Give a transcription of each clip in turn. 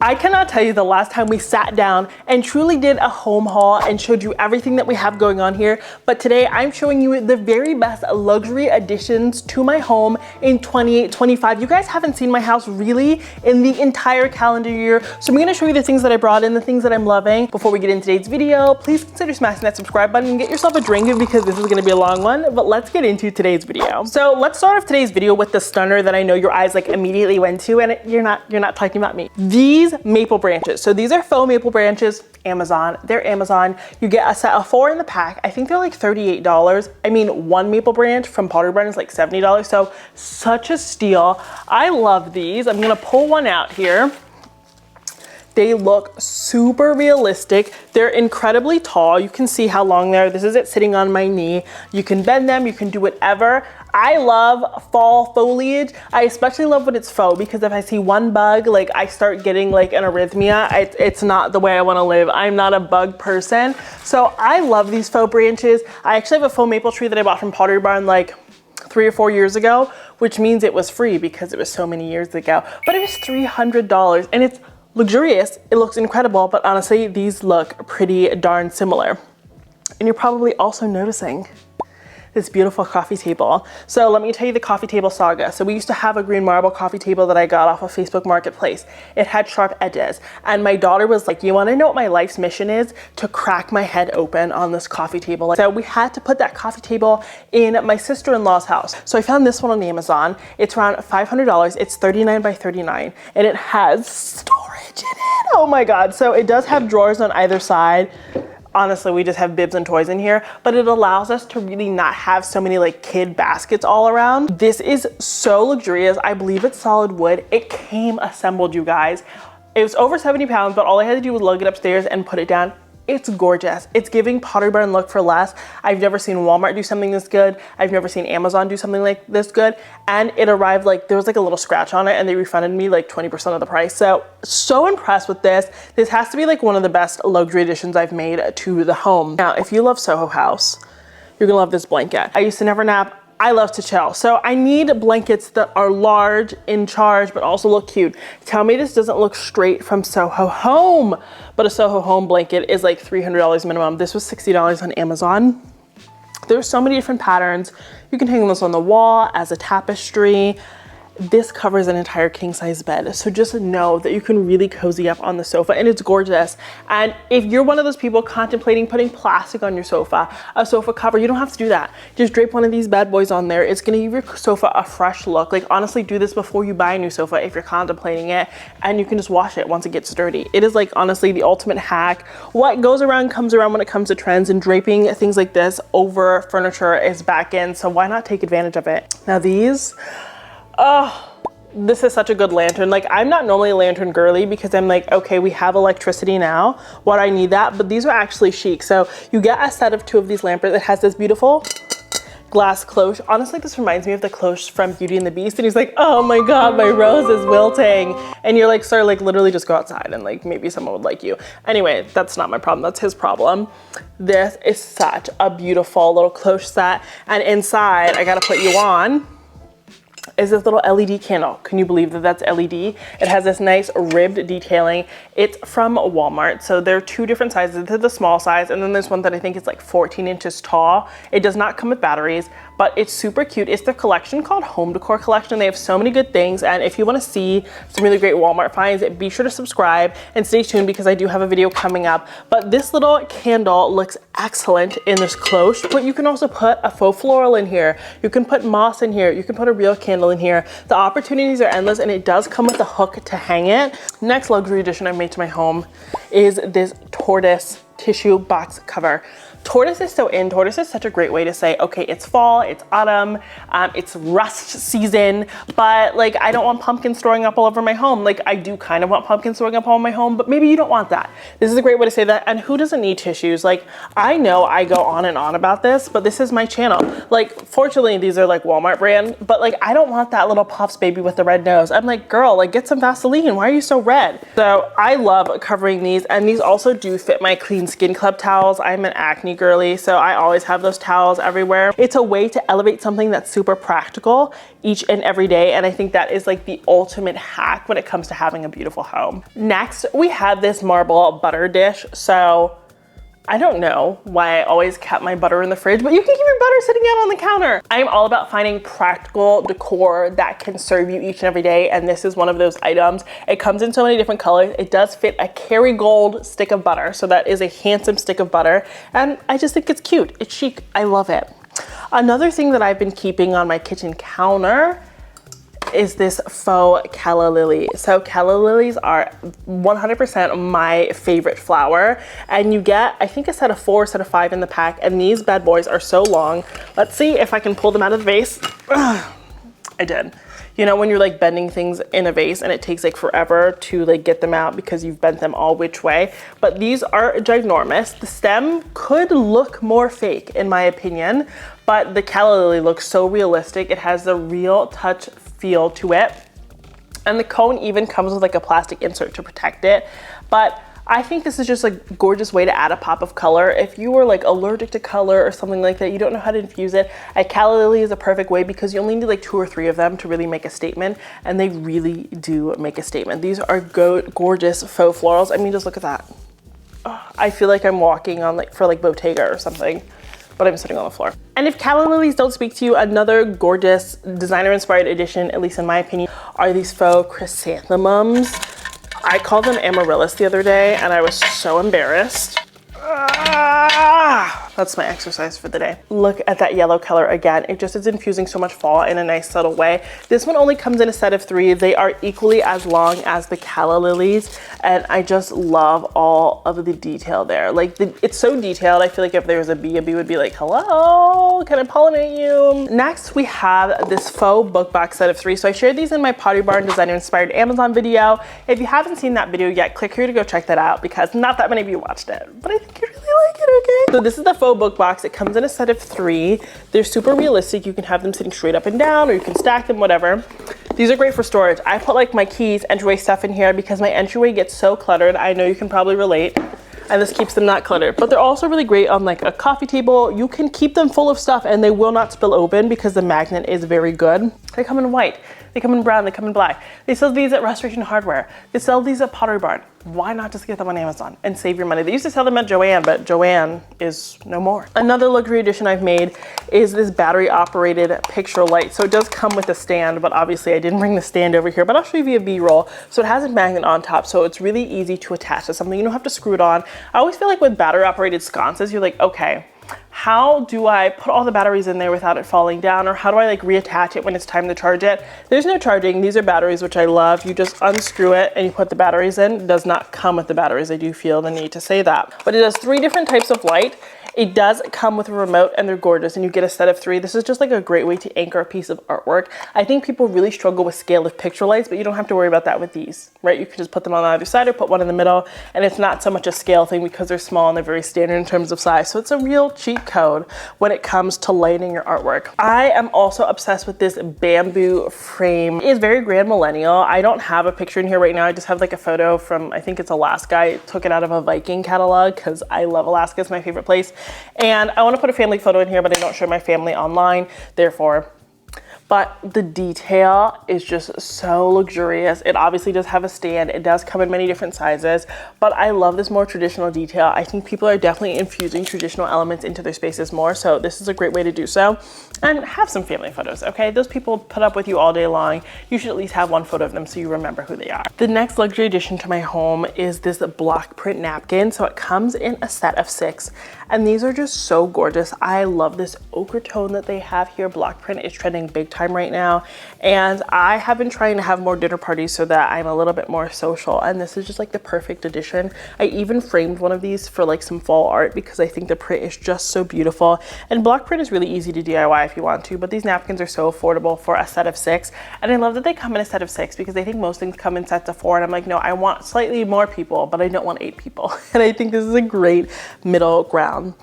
I cannot tell you the last time we sat down and truly did a home haul and showed you everything that we have going on here, but today I'm showing you the very best luxury additions to my home in 2025. You guys haven't seen my house really in the entire calendar year, so I'm gonna show you the things that I brought in, the things that I'm loving. Before we get into today's video, please consider smashing that subscribe button and get yourself a drink because this is gonna be a long one, but let's get into today's video. So let's start off today's video with the stunner that I know your eyes like immediately went to, and you're not talking about me. These maple branches. So these are faux maple branches, Amazon. They're Amazon. You get a set of 4 in the pack. I think they're like $38. I mean, one maple branch from Pottery Barn is like $70. So such a steal. I love these. I'm gonna pull one out here. They look super realistic. They're incredibly tall. You can see how long they are. This is it sitting on my knee. You can bend them, you can do whatever. I love fall foliage. I especially love when it's faux because if I see one bug, like I start getting like an arrhythmia. It's not the way I wanna live. I'm not a bug person. So I love these faux branches. I actually have a faux maple tree that I bought from Pottery Barn like 3 or 4 years ago, which means it was free because it was so many years ago. But it was $300 and it's luxurious. It looks incredible, but honestly, these look pretty darn similar. And you're probably also noticing this beautiful coffee table. So let me tell you the coffee table saga. So we used to have a green marble coffee table that I got off of Facebook Marketplace. It had sharp edges. And my daughter was like, you wanna know what my life's mission is? To crack my head open on this coffee table. So we had to put that coffee table in my sister-in-law's house. So I found this one on Amazon. It's around $500. It's 39 by 39. And it has storage in it. Oh my God. So it does have drawers on either side. Honestly, we just have bibs and toys in here, but it allows us to really not have so many like kid baskets all around. This is so luxurious. I believe it's solid wood. It came assembled, you guys. It was over 70 pounds, but all I had to do was lug it upstairs and put it down. It's gorgeous. It's giving Pottery Barn look for less. I've never seen Walmart do something this good. I've never seen Amazon do something like this good. And it arrived like, there was like a little scratch on it and they refunded me like 20% of the price. So impressed with this. This has to be like one of the best luxury additions I've made to the home. Now, if you love Soho House, you're gonna love this blanket. I used to never nap. I love to chill. So I need blankets that are large, in charge, but also look cute. Tell me this doesn't look straight from Soho Home, but a Soho Home blanket is like $300 minimum. This was $60 on Amazon. There's so many different patterns. You can hang this on the wall as a tapestry. This covers an entire king size bed. So just know that you can really cozy up on the sofa and it's gorgeous. And if you're one of those people contemplating putting plastic on your sofa, a sofa cover, you don't have to do that. Just drape one of these bad boys on there. It's gonna give your sofa a fresh look. Like honestly, do this before you buy a new sofa if you're contemplating it, and you can just wash it once it gets dirty. It is like honestly the ultimate hack. What goes around comes around when it comes to trends, and draping things like this over furniture is back in. So why not take advantage of it? Now these, oh, this is such a good lantern. Like I'm not normally a lantern girly because I'm like, okay, we have electricity now. Why do I need that? But these are actually chic. So you get a set of 2 of these lamps. It has this beautiful glass cloche. Honestly, this reminds me of the cloche from Beauty and the Beast. And he's like, oh my God, my rose is wilting. And you're like, sir, like literally just go outside and like maybe someone would like you. Anyway, that's not my problem. That's his problem. This is such a beautiful little cloche set. And inside, I gotta put you on, is this little LED candle. Can you believe that that's LED? It has this nice ribbed detailing. It's from Walmart. So there are 2 different sizes. This is the small size, and then there's one that I think is like 14 inches tall. It does not come with batteries, but it's super cute. It's the collection called Home Decor Collection. They have so many good things. And if you wanna see some really great Walmart finds, be sure to subscribe and stay tuned because I do have a video coming up. But this little candle looks excellent in this cloche, but you can also put a faux floral in here. You can put moss in here. You can put a real candle in here. The opportunities are endless, and it does come with a hook to hang it. Next luxury addition I made to my home is this tortoise tissue box cover. Tortoise is so in. Tortoise is such a great way to say, okay, it's fall, it's autumn, it's rust season, but like I don't want pumpkins throwing up all over my home. Like I do kind of want pumpkins throwing up all over my home, but maybe you don't want that. This is a great way to say that. And who doesn't need tissues? Like I know I go on and on about this, but this is my channel. Like fortunately these are like Walmart brand, but like I don't want that little Puffs baby with the red nose. I'm like, girl, like get some Vaseline. Why are you so red? So I love covering these, and these also do fit my Clean Skin Club towels. I'm an acne girly, so I always have those towels everywhere. It's a way to elevate something that's super practical each and every day, and I think that is like the ultimate hack when it comes to having a beautiful home. Next, we have this marble butter dish. So I don't know why I always kept my butter in the fridge, but you can keep your butter sitting out on the counter. I'm all about finding practical decor that can serve you each and every day, and this is one of those items. It comes in so many different colors. It does fit a Kerrygold stick of butter, so that is a handsome stick of butter, and I just think it's cute. It's chic. I love it. Another thing that I've been keeping on my kitchen counter is this faux calla lily. So calla lilies are 100% my favorite flower, and you get, I think, a set of 4, a set of 5 in the pack, and these bad boys are so long. Let's see if I can pull them out of the vase. I did. You know, when you're like bending things in a vase and it takes like forever to like get them out because you've bent them all which way, but these are ginormous. The stem could look more fake in my opinion, but the calla lily looks so realistic. It has the real touch feel to it, and the cone even comes with like a plastic insert to protect it. But I think this is just a gorgeous way to add a pop of color. If you were like allergic to color or something like that, you don't know how to infuse it, a calla lily is a perfect way because you only need like 2 or 3 of them to really make a statement, and they really do make a statement. These are gorgeous faux florals. I mean, just look at that. Oh, I feel like I'm walking on like for like Bottega or something, but I'm sitting on the floor. And if calla lilies don't speak to you, another gorgeous designer inspired addition, at least in my opinion, are these faux chrysanthemums. I called them amaryllis the other day and I was so embarrassed. That's my exercise for the day. Look at that yellow color again. It just is infusing so much fall in a nice subtle way. This one only comes in a set of 3. They are equally as long as the calla lilies, and I just love all of the detail there. Like it's so detailed. I feel like if there was a bee would be like, hello, can I pollinate you? Next, we have this faux book box set of 3. So I shared these in my Pottery Barn designer inspired Amazon video. If you haven't seen that video yet, click here to go check that out because not that many of you watched it, but I think you really like it, okay? So this is the faux book box. It comes in a set of 3. They're super realistic. You can have them sitting straight up and down, or you can stack them, whatever. These are great for storage. I put like my keys, entryway stuff in here because my entryway gets so cluttered. I know you can probably relate. And this keeps them not cluttered. But they're also really great on like a coffee table. You can keep them full of stuff and they will not spill open because the magnet is very good. They come in white, they come in brown, they come in black. They sell these at Restoration Hardware. They sell these at Pottery Barn. Why not just get them on Amazon and save your money? They used to sell them at Joann, but Joann is no more. Another luxury addition I've made is this battery operated picture light. So it does come with a stand, but obviously I didn't bring the stand over here, but I'll show you via B-roll. So it has a magnet on top, so it's really easy to attach to something. You don't have to screw it on. I always feel like with battery operated sconces, you're like, okay, how do I put all the batteries in there without it falling down? Or how do I like reattach it when it's time to charge it? There's no charging. These are batteries, which I love. You just unscrew it and you put the batteries in. It does not come with the batteries. I do feel the need to say that. But it has 3 different types of light. It does come with a remote and they're gorgeous, and you get a set of 3. This is just like a great way to anchor a piece of artwork. I think people really struggle with scale of picture lights, but you don't have to worry about that with these, right? You can just put them on either side or put one in the middle, and it's not so much a scale thing because they're small and they're very standard in terms of size. So it's a real cheat code when it comes to lighting your artwork. I am also obsessed with this bamboo frame. It is very grand millennial. I don't have a picture in here right now. I just have like a photo from, I think it's Alaska. I took it out of a Viking catalog because I love Alaska. It's my favorite place. And I want to put a family photo in here, but I don't show my family online, therefore. But the detail is just so luxurious. It obviously does have a stand. It does come in many different sizes, but I love this more traditional detail. I think people are definitely infusing traditional elements into their spaces more, so this is a great way to do so. And have some family photos, okay? Those people put up with you all day long. You should at least have one photo of them so you remember who they are. The next luxury addition to my home is this block print napkin. So it comes in a set of 6, and these are just so gorgeous. I love this ochre tone that they have here. Block print is trending big time right now, and I have been trying to have more dinner parties so that I'm a little bit more social, and this is just like the perfect addition. I even framed one of these for like some fall art because I think the print is just so beautiful, and block print is really easy to DIY if you want to, but these napkins are so affordable for a set of 6, and I love that they come in a set of 6 because I think most things come in sets of 4, and I'm like, no, I want slightly more people, but I don't want 8 people, and I think this is a great middle ground.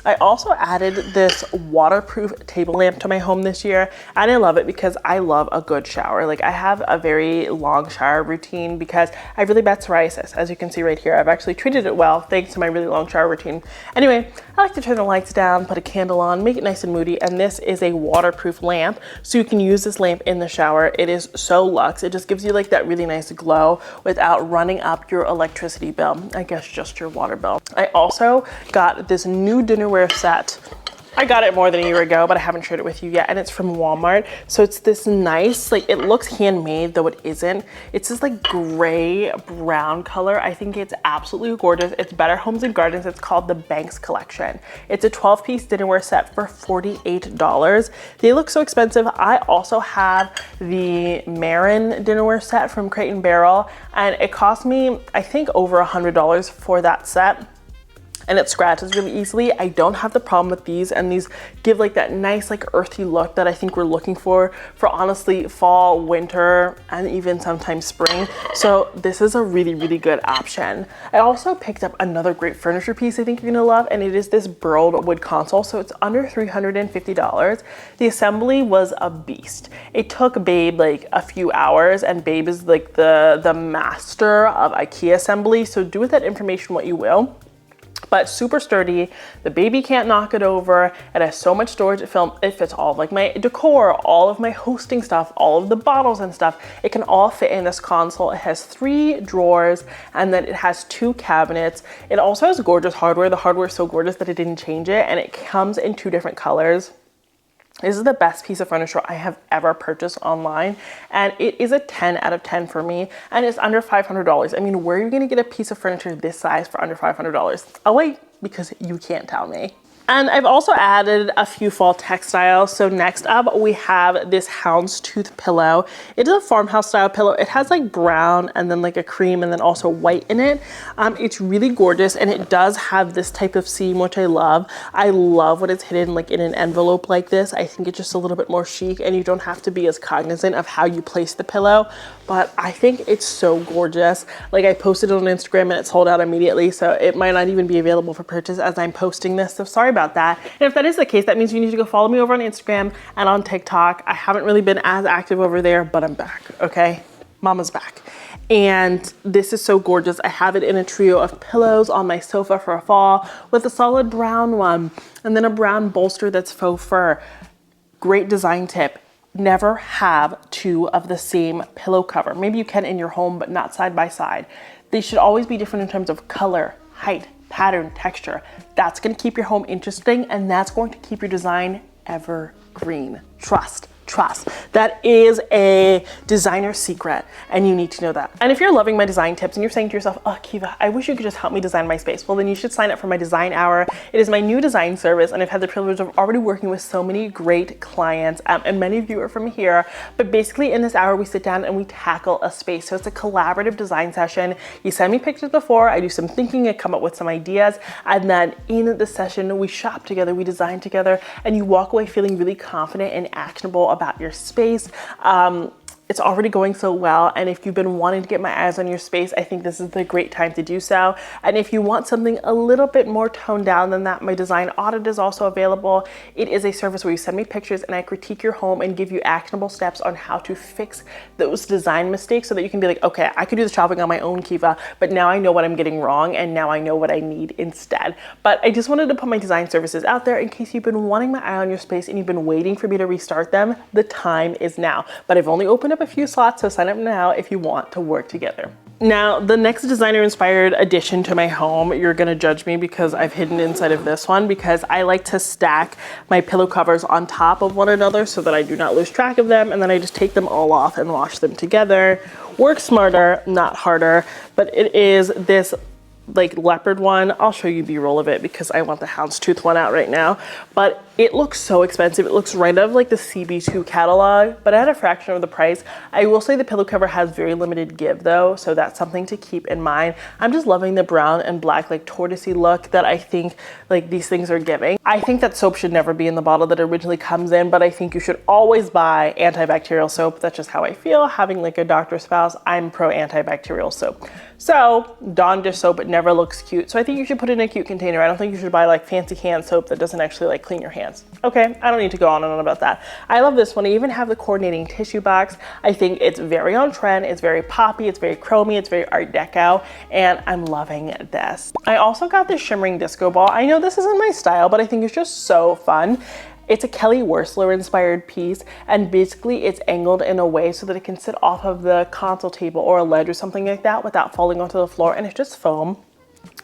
I also added this waterproof table lamp to my home this year, and I love it because I love a good shower. Like, I have a very long shower routine because I have really bad psoriasis. As you can see right here, I've actually treated it well thanks to my really long shower routine. Anyway, I like to turn the lights down, put a candle on, make it nice and moody, and this is a waterproof lamp, so you can use this lamp in the shower. It is so luxe. It just gives you like that really nice glow without running up your electricity bill. I guess just your water bill. I also got this new dinnerware set. I got it more than a year ago, but I haven't shared it with you yet, and it's from Walmart. So it's this nice, like, it looks handmade, though it isn't. It's this like gray brown color. I think it's absolutely gorgeous. It's Better Homes and Gardens. It's called the Banks Collection. It's a 12-piece dinnerware set for $48. They look so expensive. I also have the Marin dinnerware set from Crate & Barrel, and it cost me, I think, over $100 for that set. And it scratches really easily. I don't have the problem with these, and these give like that nice like earthy look that I think we're looking for honestly fall, winter, and even sometimes spring. So this is a really, really good option. I also picked up another great furniture piece I think you're gonna love, and it is this Burled wood console. So it's under $350. The assembly was a beast. It took Babe like a few hours, and Babe is like the master of IKEA assembly. So do with that information what you will. But super sturdy. The baby can't knock it over. It has so much storage. It fits all of like my decor, all of my hosting stuff, all of the bottles and stuff. It can all fit in this console. It has 3 drawers, and then it has 2 cabinets. It also has gorgeous hardware. The hardware is so gorgeous that it didn't change it, and it comes in 2 different colors. This is the best piece of furniture I have ever purchased online, and it is a 10 out of 10 for me, and it's under $500. I mean, where are you gonna get a piece of furniture this size for under $500? Oh wait, because you can't tell me. And I've also added a few fall textiles. So next up, we have this houndstooth pillow. It is a farmhouse style pillow. It has like brown and then like a cream and then also white in it. It's really gorgeous, and it does have this type of seam, which I love. I love when it's hidden like in an envelope like this. I think it's just a little bit more chic, and you don't have to be as cognizant of how you place the pillow, but I think it's so gorgeous. Like, I posted it on Instagram and it sold out immediately, so it might not even be available for purchase as I'm posting this. So sorry about that. And if that is the case, that means you need to go follow me over on Instagram and on TikTok. I haven't really been as active over there, but I'm back, okay? Mama's back. And this is so gorgeous. I have it in a trio of pillows on my sofa for a fall with a solid brown one and then a brown bolster that's faux fur. Great design tip. Never have 2 of the same pillow cover. Maybe you can in your home, but not side by side. They should always be different in terms of color, height, pattern, texture. That's gonna keep your home interesting, and that's going to keep your design evergreen. Trust. That is a designer secret, and you need to know that. And if you're loving my design tips and you're saying to yourself, oh, Kiva, I wish you could just help me design my space, well, then you should sign up for my design hour. It is my new design service, and I've had the privilege of already working with so many great clients, and many of you are from here. But basically in this hour, we sit down and we tackle a space. So it's a collaborative design session. You send me pictures before, I do some thinking, I come up with some ideas, and then in the session, we shop together, we design together, and you walk away feeling really confident and actionable about your space. It's already going so well, and if you've been wanting to get my eyes on your space, I think this is the great time to do so. And if you want something a little bit more toned down than that, my design audit is also available. It is a service where you send me pictures and I critique your home and give you actionable steps on how to fix those design mistakes so that you can be like, okay, I could do the shopping on my own, Kiva, but now I know what I'm getting wrong, and now I know what I need instead. But I just wanted to put my design services out there in case you've been wanting my eye on your space and you've been waiting for me to restart them. The time is now. But I've only opened up a few slots, so sign up now if you want to work together. Now, the next designer inspired addition to my home, you're gonna judge me because I've hidden inside of this one, because I like to stack my pillow covers on top of one another so that I do not lose track of them, and then I just take them all off and wash them together. Work smarter, not harder. But it is this like leopard one. I'll show you B-roll of it because I want the houndstooth one out right now. But It looks so expensive. It looks right out of like the CB2 catalog, but at a fraction of the price. I will say the pillow cover has very limited give though, so that's something to keep in mind. I'm just loving the brown and black like tortoisey look that I think like these things are giving. I think that soap should never be in the bottle that it originally comes in, but I think you should always buy antibacterial soap. That's just how I feel. Having like a doctor spouse, I'm pro antibacterial soap. So Dawn dish soap, it never looks cute. So I think you should put it in a cute container. I don't think you should buy like fancy hand soap that doesn't actually like clean your hands. Okay, I don't need to go on and on about that. I love this one. I even have the coordinating tissue box. I think it's very on trend. It's very poppy. It's very chromy. It's very art deco, and I'm loving this. I also got this shimmering disco ball. I know this isn't my style, but I think it's just so fun. It's a Kelly Wearstler inspired piece, and basically it's angled in a way so that it can sit off of the console table or a ledge or something like that without falling onto the floor, and it's just foam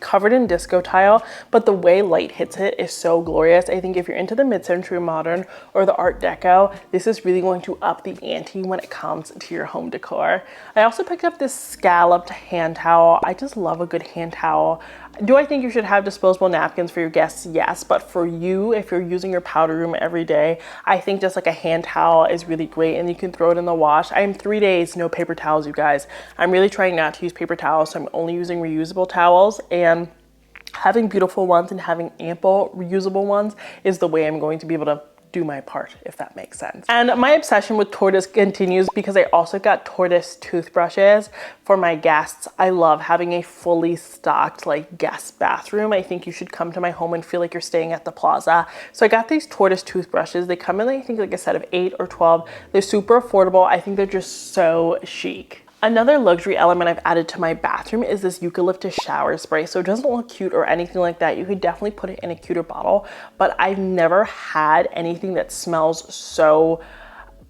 covered in disco tile, but the way light hits it is so glorious. I think if you're into the mid-century modern or the art deco, this is really going to up the ante when it comes to your home decor. I also picked up this scalloped hand towel. I just love a good hand towel. Do I think you should have disposable napkins for your guests? Yes, but for you, if you're using your powder room every day, I think just like a hand towel is really great, and you can throw it in the wash. I am 3 days no paper towels, you guys. I'm really trying not to use paper towels, so I'm only using reusable towels, and having beautiful ones and having ample reusable ones is the way I'm going to be able to do my part, if that makes sense. And my obsession with tortoise continues because I also got tortoise toothbrushes for my guests. I love having a fully stocked like guest bathroom. I think you should come to my home and feel like you're staying at the plaza. So I got these tortoise toothbrushes. They come in, I think, like a set of 8 or 12. They're super affordable. I think they're just so chic. Another luxury element I've added to my bathroom is this eucalyptus shower spray. So it doesn't look cute or anything like that. You could definitely put it in a cuter bottle, but I've never had anything that smells so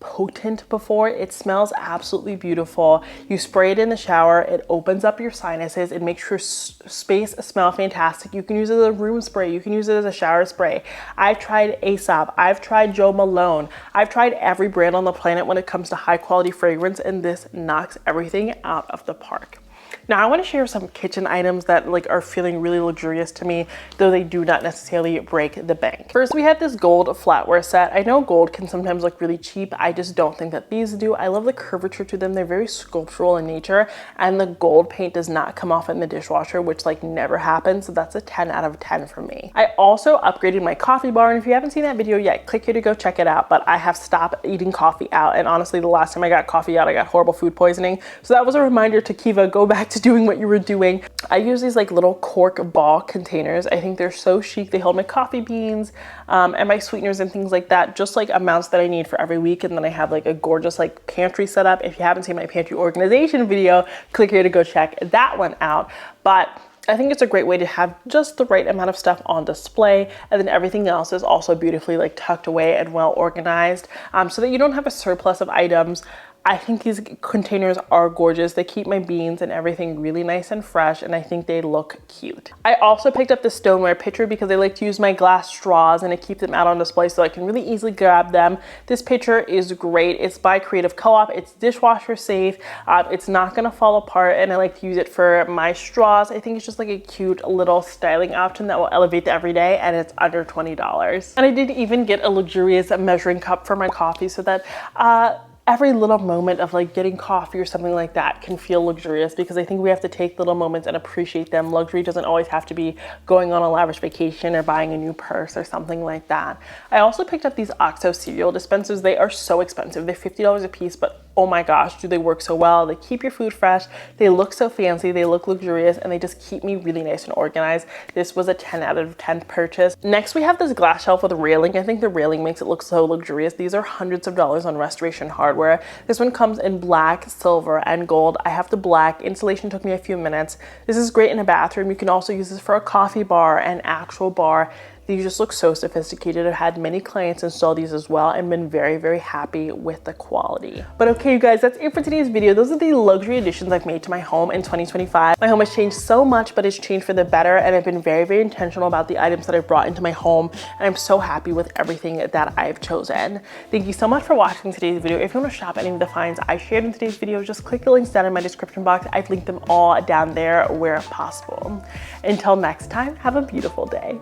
potent before. It smells absolutely beautiful. You spray it in the shower, it opens up your sinuses, it makes your space smell fantastic. You can use it as a room spray, you can use it as a shower spray. I've tried Aesop, I've tried Joe Malone, I've tried every brand on the planet when it comes to high quality fragrance, and this knocks everything out of the park. Now I want to share some kitchen items that like are feeling really luxurious to me, though they do not necessarily break the bank. First, we have this gold flatware set. I know gold can sometimes look really cheap. I just don't think that these do. I love the curvature to them. They're very sculptural in nature, and the gold paint does not come off in the dishwasher, which like never happens. So that's a 10 out of 10 for me. I also upgraded my coffee bar, and if you haven't seen that video yet, click here to go check it out. But I have stopped eating coffee out, and honestly, the last time I got coffee out, I got horrible food poisoning. So that was a reminder to Kiva, go back to doing what you were doing. I use these like little cork ball containers. I think they're so chic. They hold my coffee beans and my sweeteners and things like that, just like amounts that I need for every week. And then I have like a gorgeous like pantry set up. If you haven't seen my pantry organization video, click here to go check that one out. But I think it's a great way to have just the right amount of stuff on display, and then everything else is also beautifully like tucked away and well organized, so that you don't have a surplus of items. I think these containers are gorgeous. They keep my beans and everything really nice and fresh, and I think they look cute. I also picked up the stoneware pitcher because I like to use my glass straws and to keep them out on display so I can really easily grab them. This pitcher is great. It's by Creative Co-op. It's dishwasher safe. It's not gonna fall apart, and I like to use it for my straws. I think it's just like a cute little styling option that will elevate the everyday, and it's under $20. And I did even get a luxurious measuring cup for my coffee so that every little moment of like getting coffee or something like that can feel luxurious, because I think we have to take little moments and appreciate them. Luxury doesn't always have to be going on a lavish vacation or buying a new purse or something like that. I also picked up these OXO cereal dispensers. They are so expensive. They're $50 a piece, but oh my gosh, do they work so well. They keep your food fresh. They look so fancy. They look luxurious, and they just keep me really nice and organized. This was a 10 out of 10 purchase. Next, we have this glass shelf with a railing. I think the railing makes it look so luxurious. These are hundreds of dollars on Restoration Hardware. This one comes in black, silver, and gold. I have the black. Installation took me a few minutes. This is great in a bathroom. You can also use this for a coffee bar, an actual bar. These just look so sophisticated. I've had many clients install these as well and been very, very happy with the quality. But okay, you guys, that's it for today's video. Those are the luxury additions I've made to my home in 2025. My home has changed so much, but it's changed for the better, and I've been very, very intentional about the items that I've brought into my home, and I'm so happy with everything that I've chosen. Thank you so much for watching today's video. If you want to shop any of the finds I shared in today's video, just click the links down in my description box. I've linked them all down there where possible. Until next time, have a beautiful day.